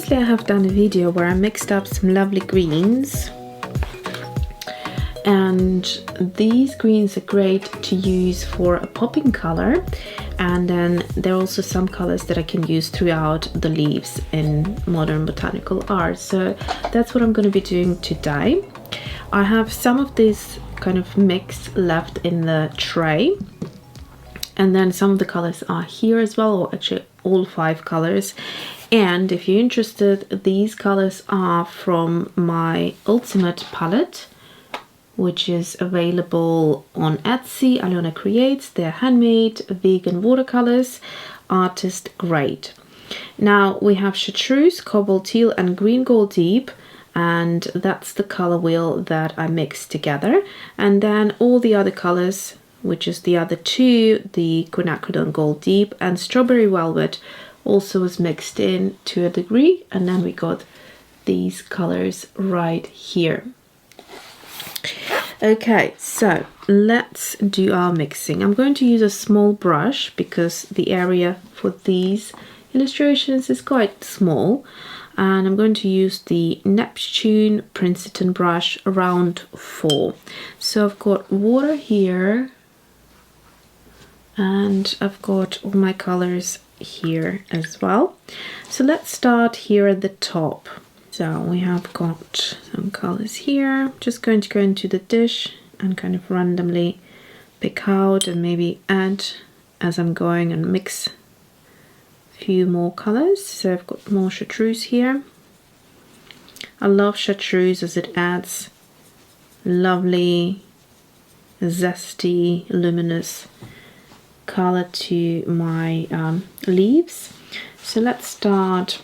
previously I have done a video where I mixed up some lovely greens, and these greens are great to use for a popping color, and then there are also some colors that I can use throughout the leaves in modern botanical art. So that's what I'm going to be doing today. I have some of this kind of mix left in the tray, and then some of the colors are here as well, or actually all 5 colors. And if you're interested, these colors are from my Ultimate palette, which is available on Etsy. Alyona creates. They're handmade vegan watercolors, artist grade. Now we have chartreuse, cobalt teal and green gold deep, and that's the color wheel that I mixed together. And then all the other colors, which is the other 2, the quinacridone gold deep and strawberry velvet, also was mixed in to a degree, and then we got these colors right here. Okay, so let's do our mixing. I'm going to use a small brush because the area for these illustrations is quite small, and I'm going to use the Neptune Princeton brush around 4. So I've got water here, and I've got all my colors here as well. So let's start here at the top. So we have got some colors here. Just going to go into the dish and kind of randomly pick out and maybe add as I'm going and mix a few more colors. So I've got more chartreuse here. I love chartreuse as it adds lovely, zesty, luminous color to my leaves. So let's start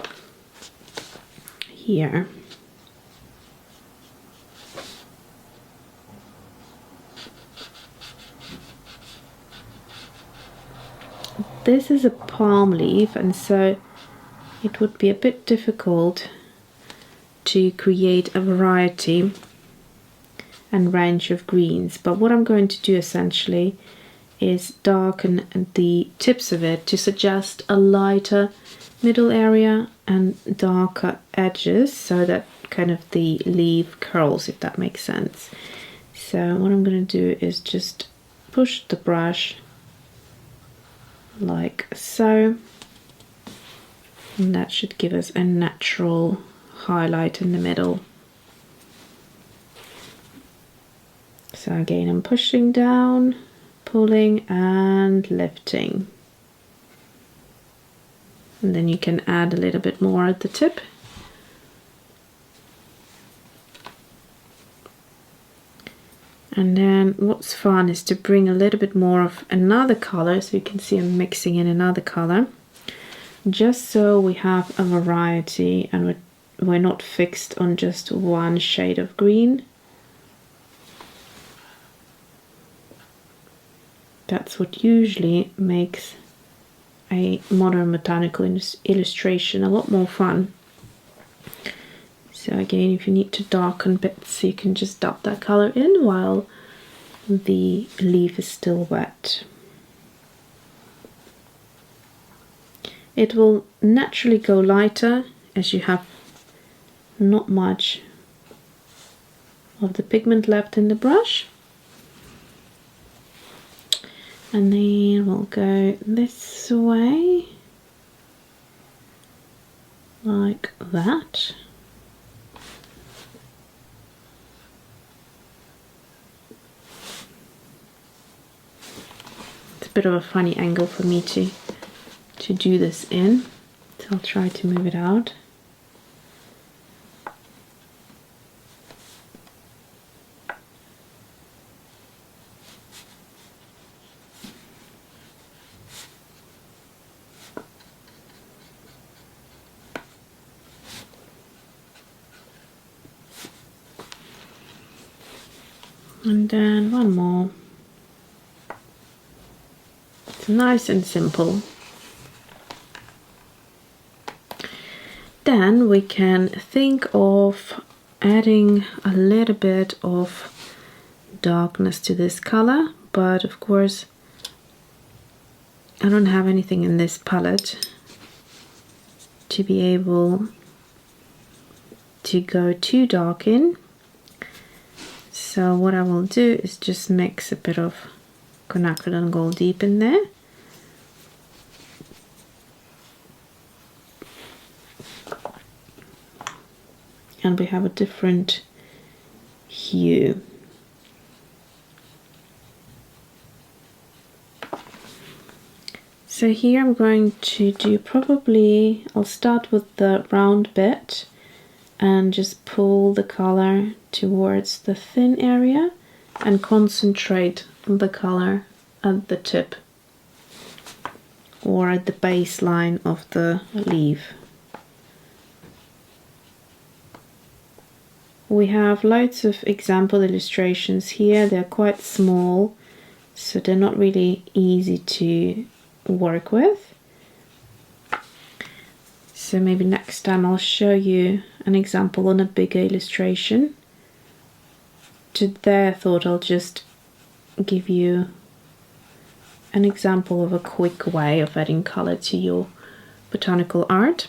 here. This is a palm leaf, and so it would be a bit difficult to create a variety and range of greens, but what I'm going to do essentially is darken the tips of it to suggest a lighter middle area and darker edges, so that kind of the leaf curls, if that makes sense. So what I'm going to do is just push the brush like so, and that should give us a natural highlight in the middle. So again, I'm pushing down, pulling and lifting, and then you can add a little bit more at the tip. And then what's fun is to bring a little bit more of another color, so you can see I'm mixing in another color, just so we have a variety and we're not fixed on just one shade of green. That's what usually makes a modern botanical illustration a lot more fun. So again, if you need to darken bits, you can just dab that color in while the leaf is still wet. It will naturally go lighter as you have not much of the pigment left in the brush. And then we'll go this way, like that. It's a bit of a funny angle for me to do this in, so I'll try to move it out. And then one more. It's nice and simple. Then we can think of adding a little bit of darkness to this color, but of course I don't have anything in this palette to be able to go too dark in. So what I will do is just mix a bit of Quinacridone Gold Deep in there. And we have a different hue. So here I'm going to do probably, I'll start with the round bit and just pull the color towards the thin area and concentrate the color at the tip or at the baseline of the leaf. We have loads of example illustrations here. They're quite small, so they're not really easy to work with. So maybe next time I'll show you an example on a bigger illustration. Today I thought I'll just give you an example of a quick way of adding color to your botanical art.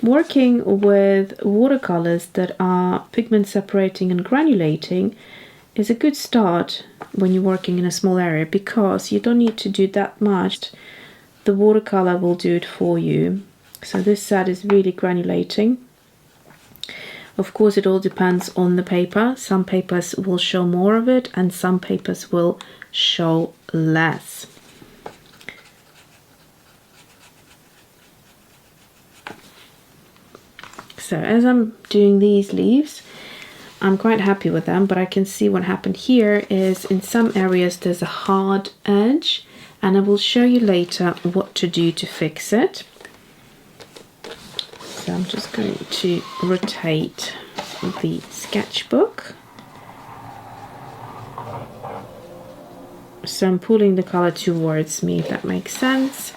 Working with watercolors that are pigment separating and granulating is a good start when you're working in a small area, because you don't need to do that much. The watercolor will do it for you. So this set is really granulating. Of course, it all depends on the paper. Some papers will show more of it and some papers will show less. So as I'm doing these leaves, I'm quite happy with them, but I can see what happened here is in some areas there's a hard edge, and I will show you later what to do to fix it. So I'm just going to rotate the sketchbook. So I'm pulling the color towards me, if that makes sense.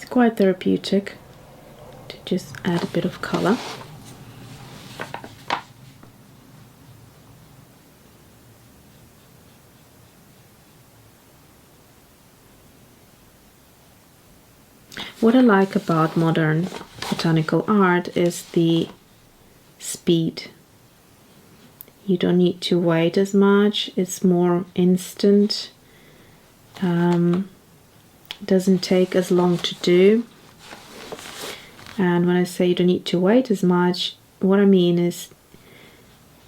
Quite therapeutic to just add a bit of color. What I like about modern botanical art is the speed. You don't need to wait as much, it's more instant. Doesn't take as long to do. And when I say you don't need to wait as much, what I mean is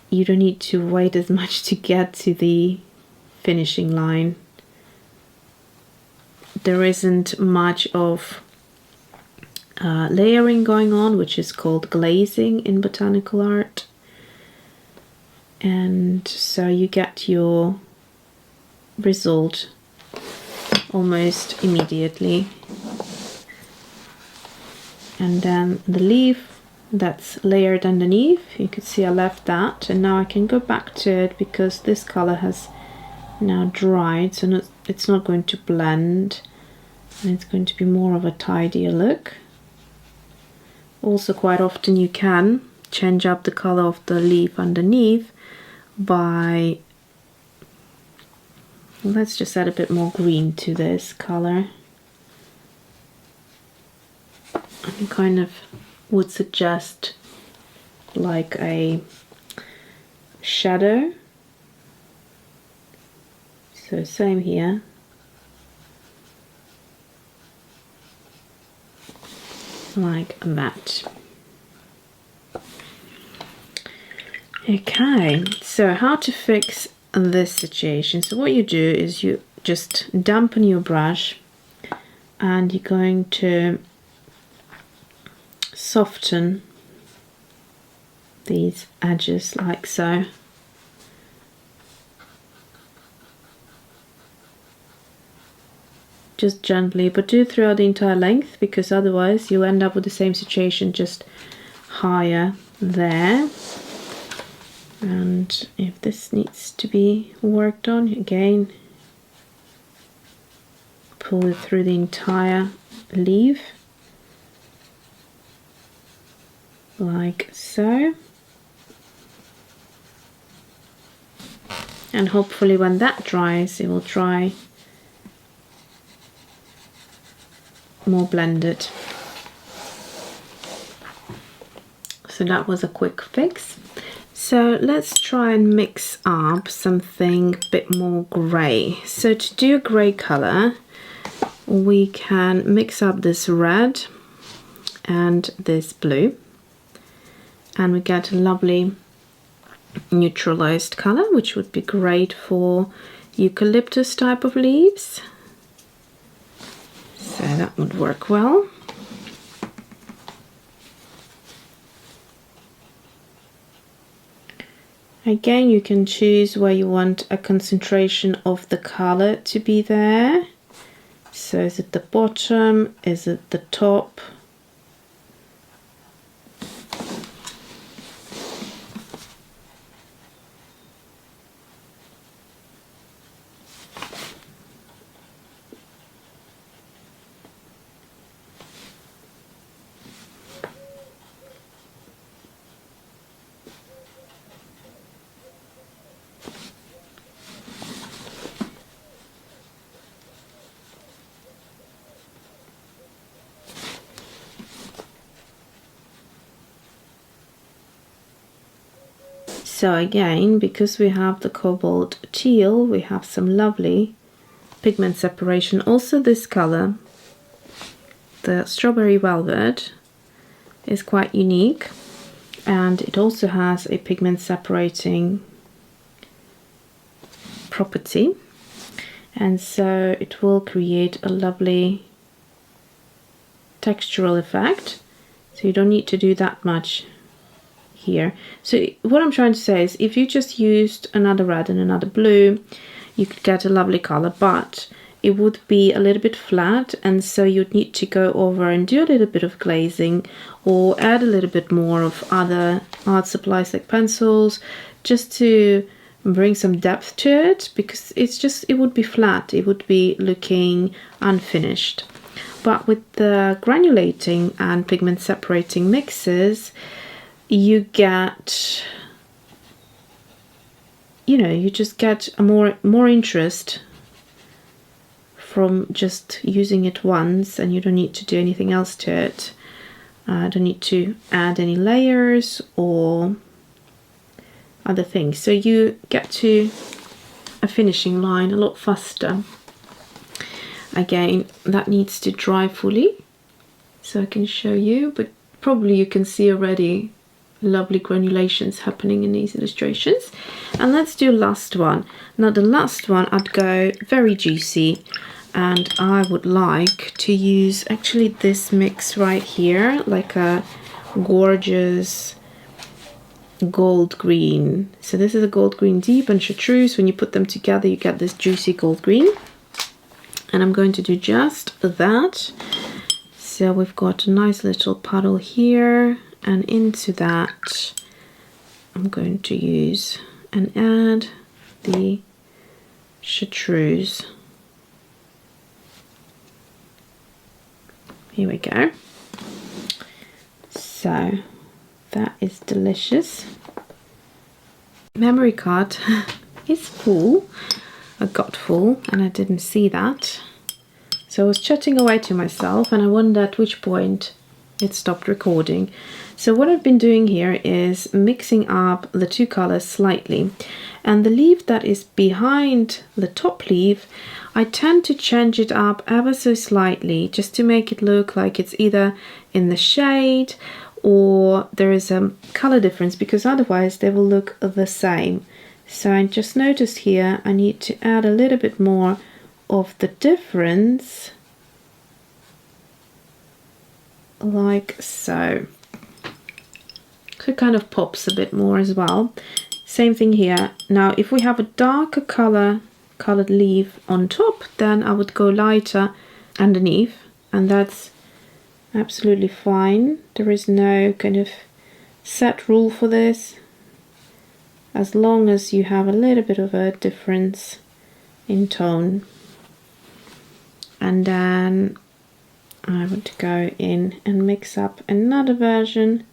you don't need to wait as much to get to the finishing line. There isn't much of layering going on, which is called glazing in botanical art, and so you get your result almost immediately. And then the leaf that's layered underneath, you can see I left that, and now I can go back to it because this color has now dried, so it's not going to blend, and it's going to be more of a tidier look. Also, quite often you can change up the color of the leaf underneath by, let's just add a bit more green to this color. I kind of would suggest like a shadow. So same here. Like that. Okay, so how to fix this situation? So what you do is you just dampen your brush and you're going to soften these edges like so. Just gently, but do it throughout the entire length, because otherwise you'll end up with the same situation, just higher there. And if this needs to be worked on, again, pull it through the entire leaf. like so. And hopefully when that dries, it will dry more blended. So that was a quick fix. So let's try and mix up something a bit more grey. So to do a grey colour, we can mix up this red and this blue, and we get a lovely neutralized colour, which would be great for eucalyptus type of leaves. So that would work well. Again, you can choose where you want a concentration of the colour to be there. So is it the bottom? Is it the top? So again, because we have the cobalt teal, we have some lovely pigment separation. Also this color, the strawberry velvet, is quite unique, and it also has a pigment separating property, and so it will create a lovely textural effect. So you don't need to do that much here. So what I'm trying to say is, if you just used another red and another blue, you could get a lovely color, but it would be a little bit flat, and so you'd need to go over and do a little bit of glazing or add a little bit more of other art supplies like pencils, just to bring some depth to it, because it would be flat, it would be looking unfinished. But with the granulating and pigment separating mixes, you get, you just get a more interest from just using it once, and you don't need to do anything else to it. Don't need to add any layers or other things. So you get to a finishing line a lot faster. Again, that needs to dry fully so I can show you, but probably you can see already lovely granulations happening in these illustrations. And let's do last one. Now the last one, I'd go very juicy, and I would like to use actually this mix right here, like a gorgeous gold green. So this is a gold green deep and chartreuse. When you put them together, you get this juicy gold green, and I'm going to do just that. So we've got a nice little puddle here, and into that I'm going to use and add the chartreuse. Here we go. So that is delicious. Memory card is full. I got full and I didn't see that. So I was chatting away to myself, and I wondered at which point it stopped recording. So what I've been doing here is mixing up the two colors slightly, and the leaf that is behind the top leaf, I tend to change it up ever so slightly, just to make it look like it's either in the shade or there is a color difference, because otherwise they will look the same. So I just noticed here I need to add a little bit more of the difference, like so. So it kind of pops a bit more as well. Same thing here. Now if we have a darker colored leaf on top, then I would go lighter underneath, and that's absolutely fine. There is no kind of set rule for this, as long as you have a little bit of a difference in tone. And then I would go in and mix up another version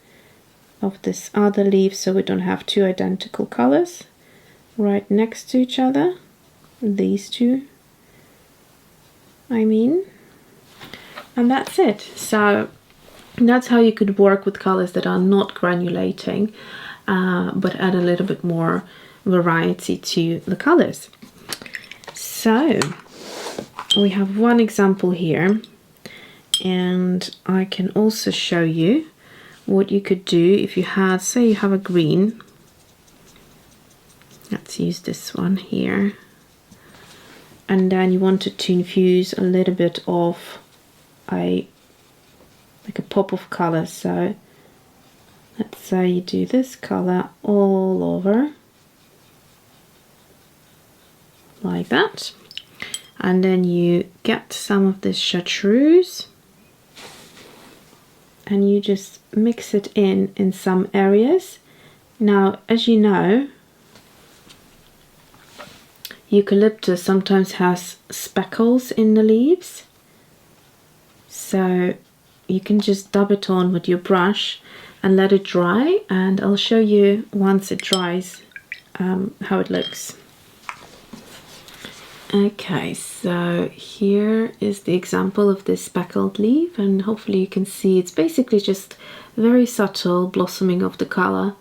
of this other leaf so we don't have two identical colors right next to each other. These two, I mean. And that's it. So that's how you could work with colors that are not granulating, but add a little bit more variety to the colors. So we have one example here, and I can also show you what you could do if you had, say you have a green. Let's use this one here. And then you wanted to infuse a little bit of like a pop of color. So let's say you do this color all over like that, and then you get some of this chartreuse and you just mix it in some areas. Now, as you know, eucalyptus sometimes has speckles in the leaves, so you can just dab it on with your brush and let it dry, and I'll show you once it dries how it looks. Okay, so here is the example of this speckled leaf, and hopefully you can see it's basically just very subtle blossoming of the color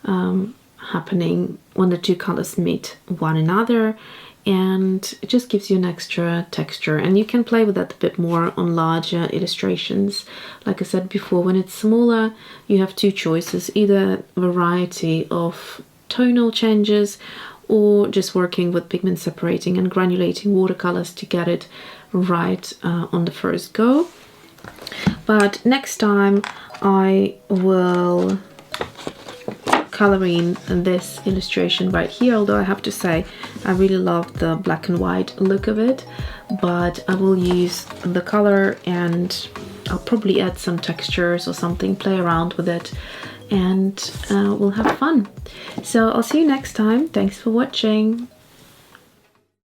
happening when the two colors meet one another, and it just gives you an extra texture. And you can play with that a bit more on larger illustrations. Like I said before, when it's smaller you have two choices, either variety of tonal changes or just working with pigment separating and granulating watercolors to get it right on the first go. But next time I will color in this illustration right here, although I have to say I really love the black and white look of it, but I will use the color and I'll probably add some textures or something, play around with it, and we'll have fun. So I'll see you next time. Thanks for watching.